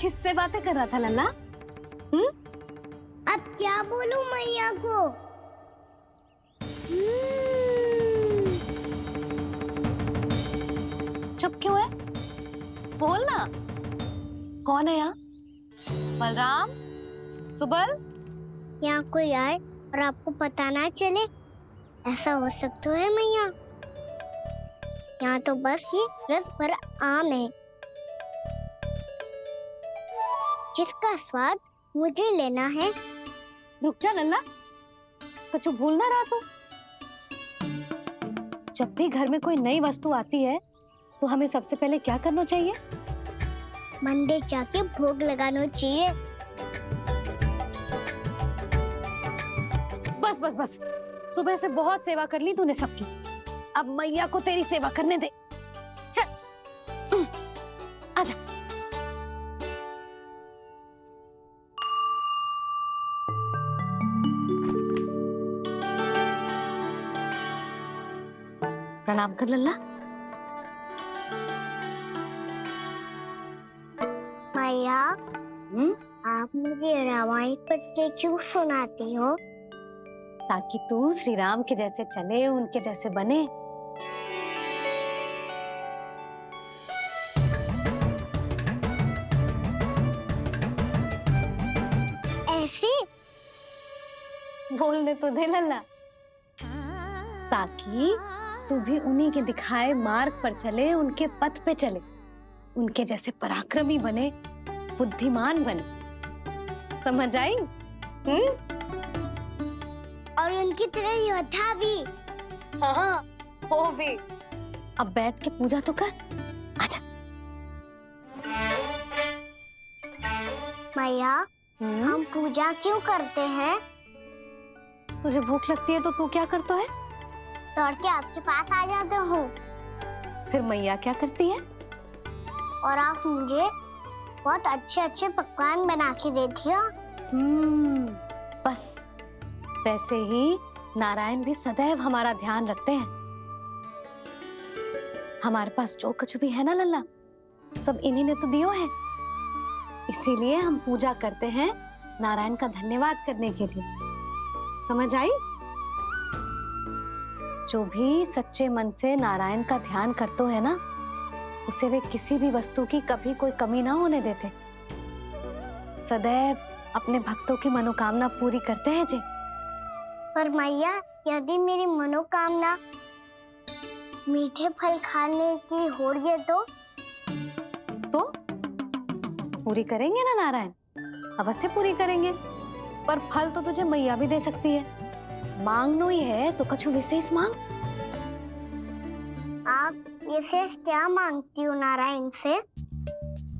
किससे बातें कर रहा था लल्ला? अब क्या बोलूं मैया को? चुप क्यों है? बोल ना। कौन है यहाँ? बलराम, सुबल? यहाँ कोई आए और आपको पता ना चले, ऐसा हो सकता है मैया? यहाँ तो बस ये रस भरा आम है जिसका स्वाद मुझे लेना है। रुक जा लल्ला, कुछ भूल ना रहा तू। जब भी घर में कोई नई वस्तु आती है तो हमें सबसे पहले क्या करना चाहिए? मंदिर जाके भोग लगाना चाहिए। बस बस बस, सुबह से बहुत सेवा कर ली तूने सबकी, अब मैया को तेरी सेवा करने दे। चल आजा। प्रणाम कर लल्ला। मैया, आप मुझे रामायण पढ़ के क्यों सुनाती हो? ताकि तू श्री राम के जैसे चले, उनके जैसे बने। ऐसे बोलने तो दे लल्ला, ताकि तू भी उन्हीं के दिखाए मार्ग पर चले, उनके पथ पे चले, उनके जैसे पराक्रमी बने, बुद्धिमान बने। समझ आई? और उनकी तरह योद्धा भी। हाँ, वो भी। अब बैठ के पूजा तो कर। आजा। मैया, हम पूजा क्यों करते हैं? तुझे भूख लगती है तो तू क्या करता है? दौड़ के आपके पास आ जाते हो। फिर मैया क्या करती है? और आप मुझे बहुत अच्छे अच्छे पकवान बना के देती हो। बस वैसे ही नारायण भी सदैव हमारा ध्यान रखते हैं। हमारे पास जो कुछ भी है ना लल्ला, सब इन्हीं ने तो दियो है। इसीलिए हम पूजा करते हैं नारायण का धन्यवाद करने के लिए। समझ आई? जो भी सच्चे मन से नारायण का ध्यान करते है ना, उसे वे किसी भी वस्तु की कभी कोई कमी ना होने देते। सदैव अपने भक्तों की मनोकामना पूरी करते हैं जी। पर मैया, यदि मेरी मनोकामना मीठे फल खाने की हो रही है तो पूरी करेंगे ना नारायण, अवश्य पूरी करेंगे। पर फल तो तुझे मैया भी दे सकती है। मांगनो ही है तो कुछ विशेष मांग। आप विशेष क्या मांगती हो नारायण से?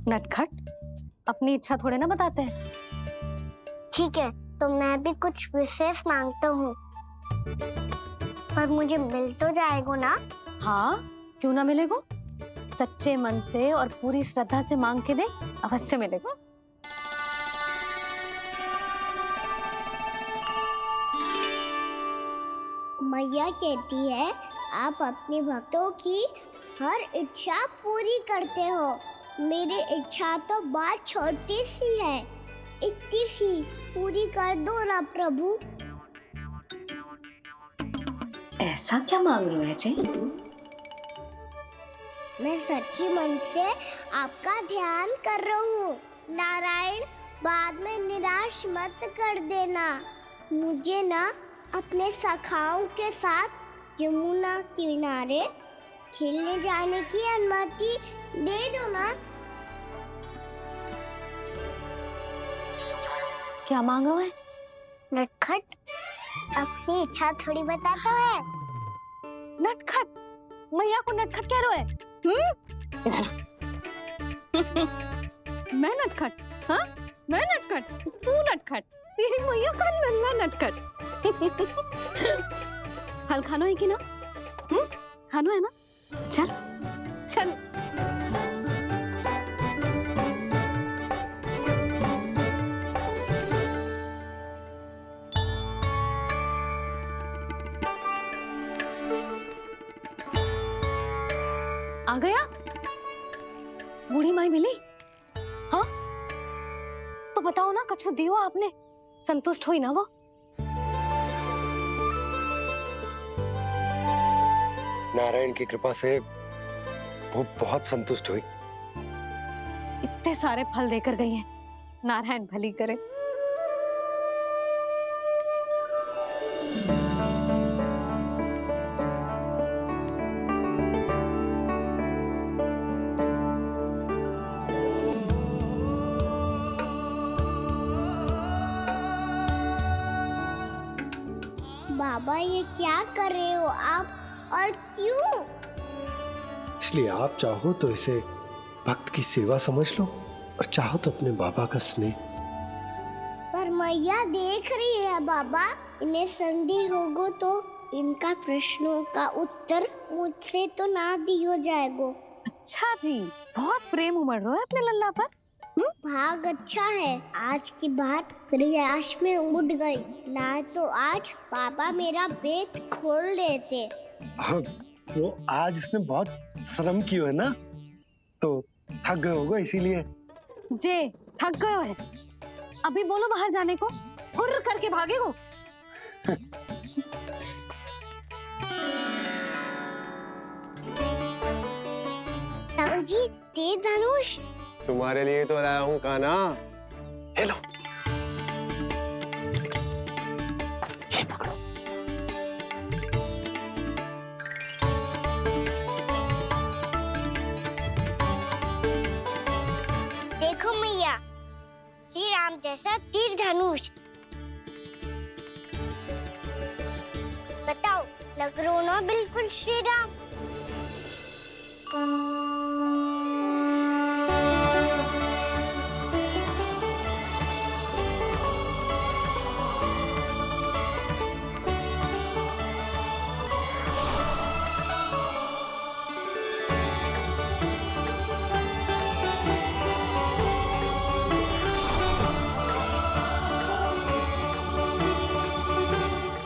नटखट, अपनी इच्छा थोड़े ना बताते हैं। ठीक है, तो मैं भी कुछ विशेष मांगता हूँ, पर मुझे मिल तो जाएगा ना? हाँ, क्यों ना मिलेगा। सच्चे मन से और पूरी श्रद्धा से मांग के दे, अवश्य मिलेगा। मैया कहती है आप अपने भक्तों की हर इच्छा पूरी करते हो। मेरी इच्छा तो बहुत छोटी सी है, इतनी सी पूरी कर दो ना प्रभु। ऐसा क्या मांग रही है जी? मैं सच्ची मन से आपका ध्यान कर रहा हूँ। नारायण, बाद में निराश मत कर देना। मुझे ना अपने सखाओं के साथ यमुना किनारे खेलने जाने की अनुमति दे दो ना। क्या मांग रहा है? नटखट, अपनी इच्छा थोड़ी बताता है। नटखट? मैया को नटखट कह रहे है? मैं नटखट? हाँ, मैं नटखट? तू नटखट? तेरी मैया का नन्ना नटखट। फल खाना है कि ना? खाना है ना? चल चल। आ गया? बूढ़ी माई मिली? हाँ, बताओ ना, कछु दियो आपने, संतुष्ट हुई ना वो? नारायण की कृपा से वो बहुत संतुष्ट हुई। इतने सारे फल देकर गई हैं, नारायण भली करे। बाबा ये क्या कर रहे हो आप, और क्यों? इसलिए आप चाहो तो इसे भक्त की सेवा समझ लो, और चाहो तो अपने बाबा का स्नेह। पर मैया देख रही है बाबा, इन्हें संधि होगो तो इनका प्रश्नों का उत्तर मुझसे तो ना दियो जाएगो। अच्छा जी, बहुत प्रेम उमड़ रहा है अपने लल्ला पर। भाग अच्छा है, आज की बात प्रयास में उड़ गई, ना तो आज पापा मेरा पेट खोल देते। हाँ, वो आज उसने बहुत श्रम किया है ना, तो थक गए होगा इसीलिए। जे थक गयो है, अभी बोलो बाहर जाने को, हुर्र करके भागेगो। जी तेज धनुष तुम्हारे लिए तो लाया हूँ कान्हा। ले लो। ये पकड़ो। देखो मैया, श्री राम जैसा तीर धनुष। बताओ, लग रहा ना बिल्कुल श्री राम?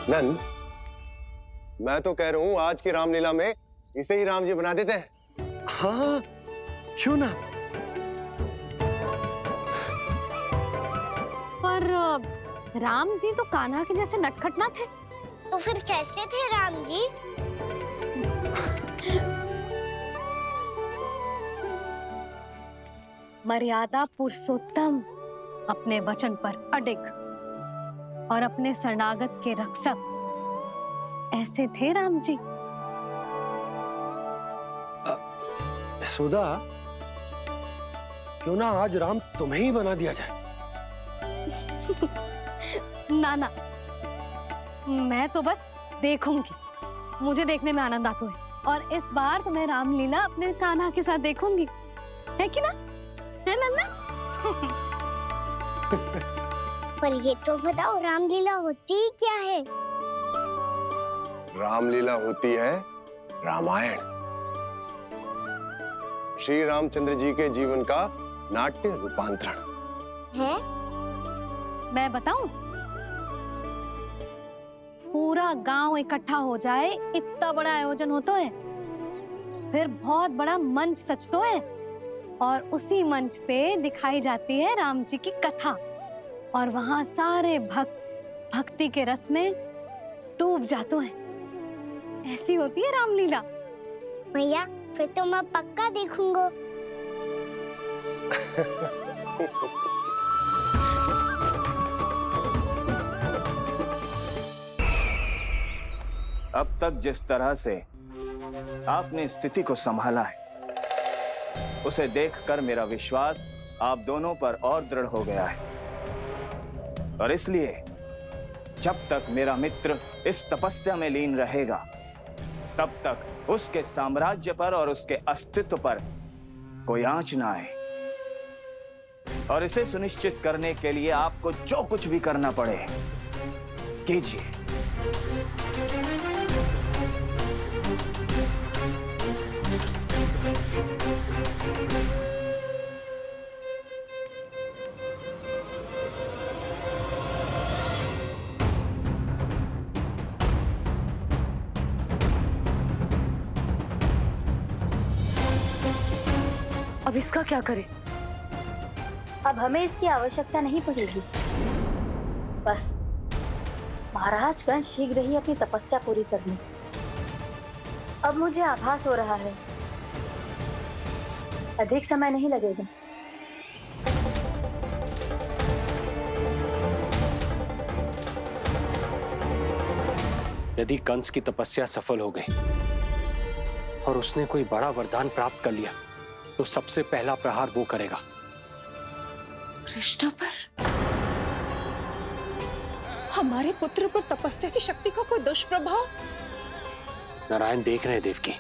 नंद, मैं तो कह रहा हूँ आज की रामलीला में इसे ही राम जी बना देते हैं। हाँ, क्यों ना। पर राम जी तो कान्हा के जैसे नटखट ना थे। तो फिर कैसे थे राम जी? मर्यादा पुरुषोत्तम, अपने वचन पर अडिग और अपने शरणागत के रक्षक, ऐसे थे राम जी। यशोदा, क्यों ना आज राम तुम्हें ही बना दिया जाए। ना ना, मैं तो बस देखूंगी, मुझे देखने में आनंद आता है, और इस बार तो मैं रामलीला अपने कान्हा के साथ देखूंगी, है कि ना, है लल्ला? पर ये तो बताओ, रामलीला होती क्या है? रामलीला होती है रामायण, श्री रामचंद्र जी के जीवन का नाट्य रूपांतरण है। मैं बताऊं, पूरा गांव इकट्ठा हो जाए, इतना बड़ा आयोजन होता है, फिर बहुत बड़ा मंच सजतो है, और उसी मंच पे दिखाई जाती है राम जी की कथा, और वहां सारे भक्त भक्ति के रस में डूब जाते हैं। ऐसी होती है रामलीला। भैया, फिर तो मैं पक्का देखूंगा। अब तक जिस तरह से आपने स्थिति को संभाला है, उसे देखकर मेरा विश्वास आप दोनों पर और दृढ़ हो गया है, और इसलिए जब तक मेरा मित्र इस तपस्या में लीन रहेगा, तब तक उसके साम्राज्य पर और उसके अस्तित्व पर कोई आंच ना आए। और इसे सुनिश्चित करने के लिए आपको जो कुछ भी करना पड़े, कीजिए। अब इसका क्या करें? अब हमें इसकी आवश्यकता नहीं पड़ेगी। बस महाराज कंस शीघ्र ही अपनी तपस्या पूरी कर लें। अब मुझे आभास हो रहा है अधिक समय नहीं लगेगा। यदि कंस की तपस्या सफल हो गई और उसने कोई बड़ा वरदान प्राप्त कर लिया तो सबसे पहला प्रहार वो करेगा। कृष्ण पर? हमारे पुत्र पर तपस्या की शक्ति का कोई दुष्प्रभाव? नारायण देख रहे हैं देवकी,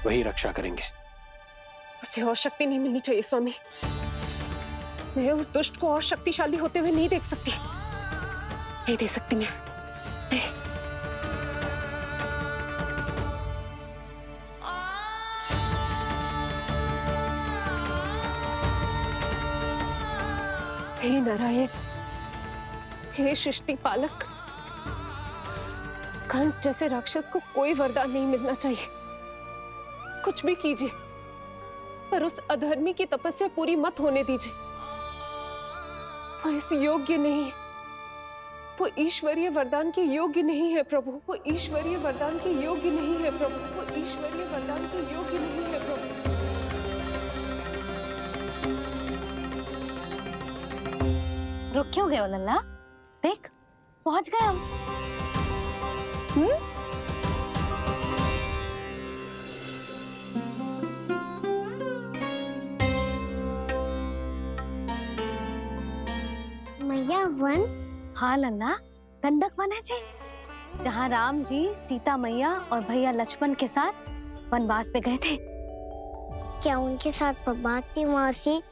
वही रक्षा करेंगे। उसे और शक्ति नहीं मिलनी चाहिए स्वामी। मैं उस दुष्ट को और शक्तिशाली होते हुए नहीं देख सकती, नहीं दे सकती मैं। नहीं। हे नारायण, हे सृष्टि पालक, कंस जैसे राक्षस को कोई वरदान नहीं मिलना चाहिए। कुछ भी कीजिए पर उस अधर्मी की तपस्या पूरी मत होने दीजिए। वो इस योग्य नहीं है, वो ईश्वरीय वरदान के योग्य नहीं है प्रभु। वो ईश्वरीय वरदान के योग्य नहीं है प्रभु। वो ईश्वरीय वरदान के योग्य नहीं है प्रभु। रुक क्यों गए हो लल्ला? देख पहुंच गए हम। मैया वन? हाँ लल्ला, गंडक वन है जी, जहाँ राम जी सीता मैया और भैया लक्ष्मण के साथ वनवास पे गए थे। क्या उनके साथ पद्मावती मौसी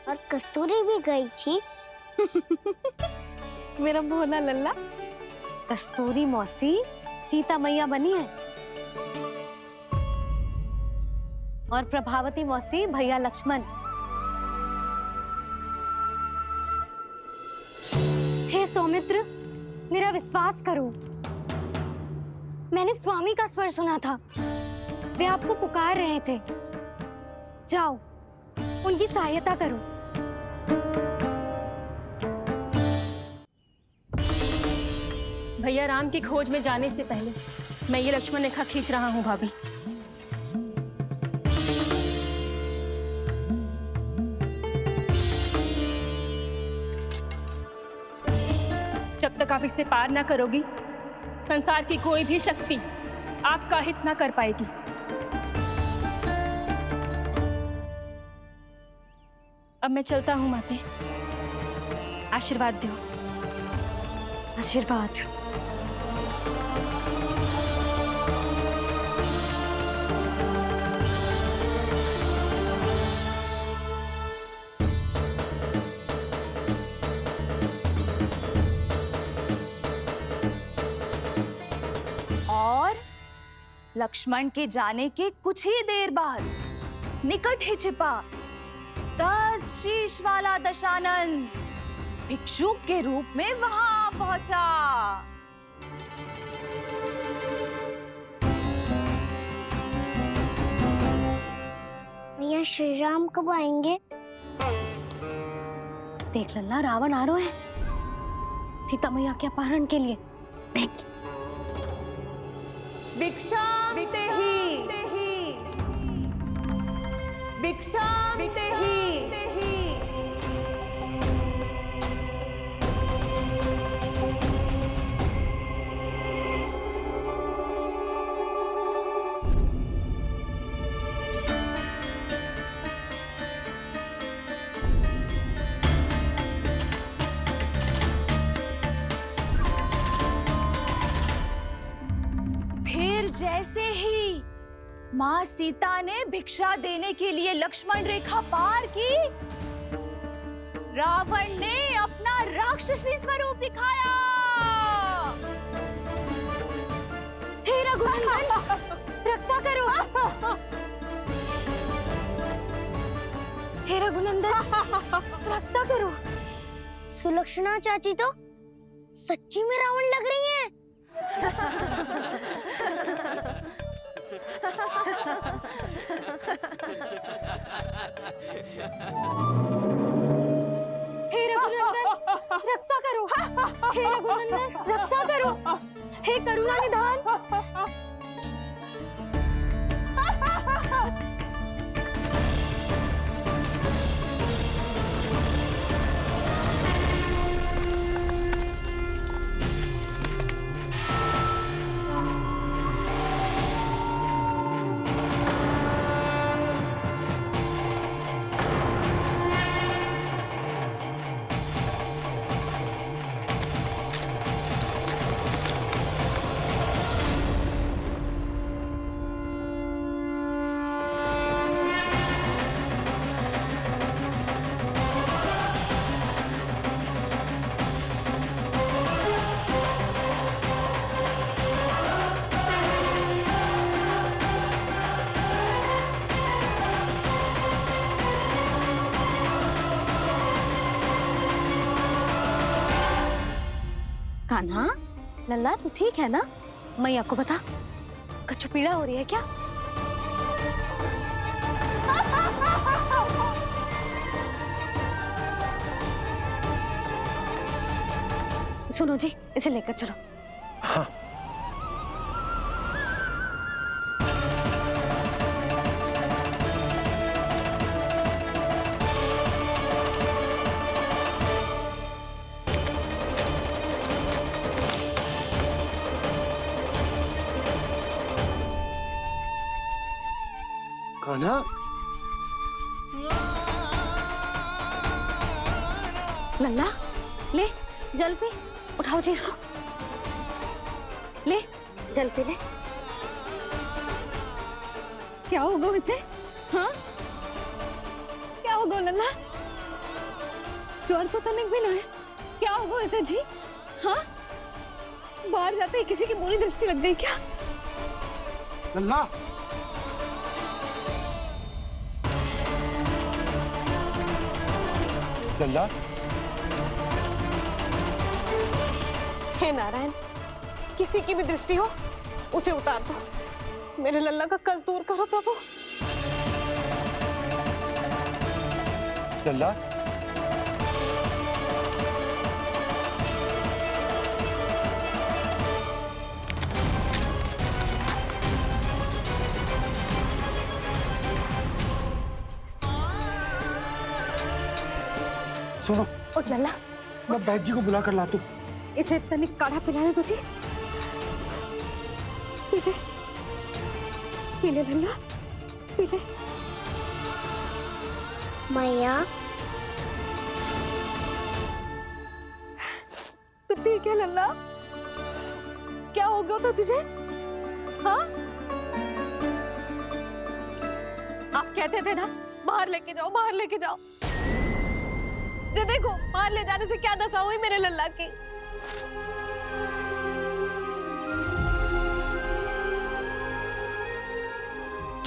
और कस्तूरी भी गई थी? मेरा भोला लल्ला, कस्तूरी मौसी सीता मैया बनी है और प्रभावती मौसी भैया लक्ष्मण। हे सौमित्र, मेरा विश्वास करो, मैंने स्वामी का स्वर सुना था। वे आपको पुकार रहे थे। जाओ, उनकी सहायता करो। भैया राम की खोज में जाने से पहले मैं ये लक्ष्मण रेखा खींच रहा हूँ भाभी। जब तक आप इसे पार ना करोगी, संसार की कोई भी शक्ति आपका हित ना कर पाएगी। अब मैं चलता हूँ माते, आशीर्वाद दो। आशीर्वाद। और लक्ष्मण के जाने के कुछ ही देर बाद निकट ही छिपा 10 शीश वाला दशानन भिक्षुक के रूप में वहां पहुंचा। भैया श्री राम कब आएंगे? देख लल्ला, रावण आ रहा है सीता मैया के अपहरण के लिए। देख। भिक्षा फिर जैसे ही माँ सीता ने भिक्षा देने के लिए लक्ष्मण रेखा पार की, रावण ने अपना राक्षसी स्वरूप दिखाया। हे रघुनंदन, रक्षा करो। हे रघुनंदन, रक्षा करो। सुलक्षणा चाची तो सच्ची में रावण लग रही हैं। हे रघुनंदन रक्षा करो, हे रघुनंदन रक्षा करो, हे करुणा निधान। कान्हा, लल्ला तू ठीक है ना? मैया को बता, कछु पीड़ा हो रही है क्या? सुनो जी, इसे लेकर चलो। हाँ। कान्हा, लल्ला ले जल पी, उठाओ जी इसको, ले जल पी ले। क्या होगा इसे? हाँ क्या होगा लल्ला? ज्वर तो तनिक भी ना है, क्या होगा इसे जी? हाँ बाहर जाते ही किसी की बुरी दृष्टि लग गई क्या? लल्ला, लल्ला, हे नारायण, किसी की भी दृष्टि हो उसे उतार दो, मेरे लल्ला का कष्ट दूर करो प्रभु। लल्ला, सुनो, उठ लल्ला, मैं बैद जी को बुला कर लाता हूँ। इसे तनिक काढ़ा पिलाने तुझे। पी ले, पी ले लल्ला, पी ले। मैया तू ठीक है लल्ला? क्या हो गया था तुझे? हाँ आप कहते थे ना बाहर लेके जाओ, बाहर लेके जाओ। ये देखो बाहर ले जाने से क्या दशा हुई मेरे लल्ला की।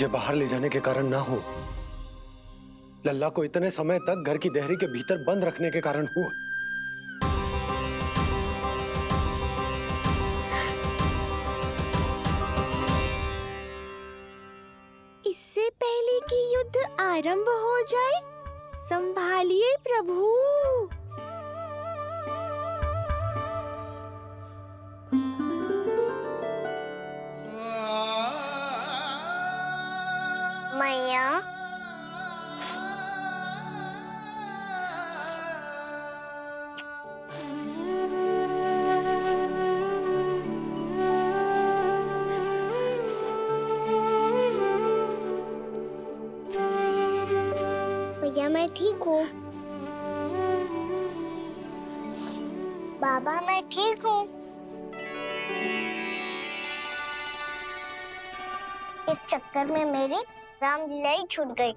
ये बाहर ले जाने के कारण ना हो, लल्ला को इतने समय तक घर की देहरी के भीतर बंद रखने के कारण हुआ। इससे पहले कि युद्ध आरंभ हो जाए, संभालिए प्रभु। मैया भैया मैं ठीक हूँ। बाबा मैं ठीक हूँ। इस चक्कर में मेरी रामलीला ही छूट गई।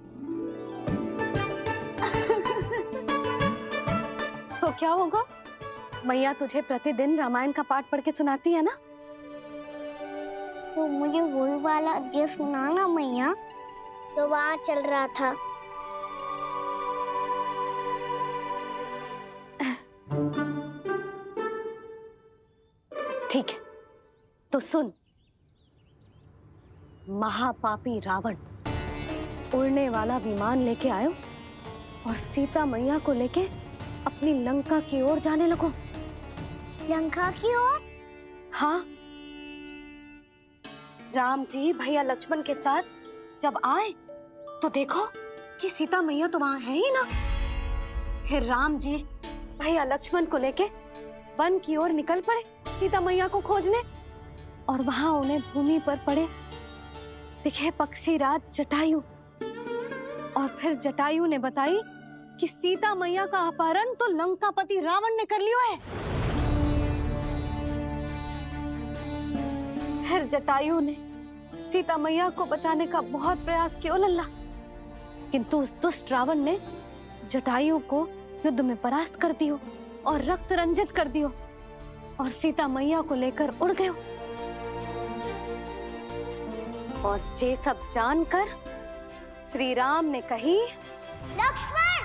तो क्या होगा? मैया तुझे प्रतिदिन रामायण का पाठ पढ़ के सुनाती है ना? तो मुझे वही वाला अध्याय सुनाना मैया, तो वहाँ चल रहा था। ठीक है तो सुन। महापापी रावण उड़ने वाला विमान लेके आयो और सीता मैया को लेके अपनी लंका की ओर जाने लगो। लंका की ओर? हाँ, राम जी भैया लक्ष्मण के साथ जब आए तो देखो कि सीता मैया तो वहां है ही ना। फिर राम जी भैया लक्ष्मण को लेके वन की ओर निकल पड़े सीता मैया को खोजने, और वहां उन्हें भूमि पर पड़े दिखे पक्षी राज जटायु। और फिर जटायु ने बताई कि सीता मैया का अपहरण तो लंकापति रावण ने कर लियो है। फिर जटायु ने सीता मैया को बचाने का बहुत प्रयास किया लल्ला, किंतु उस दुष्ट रावण ने जटायु को युद्ध में परास्त कर दियो और रक्त रंजित कर दियो और सीता मैया को लेकर उड़ गयो। और ये सब जानकर श्री राम ने कही, लक्ष्मण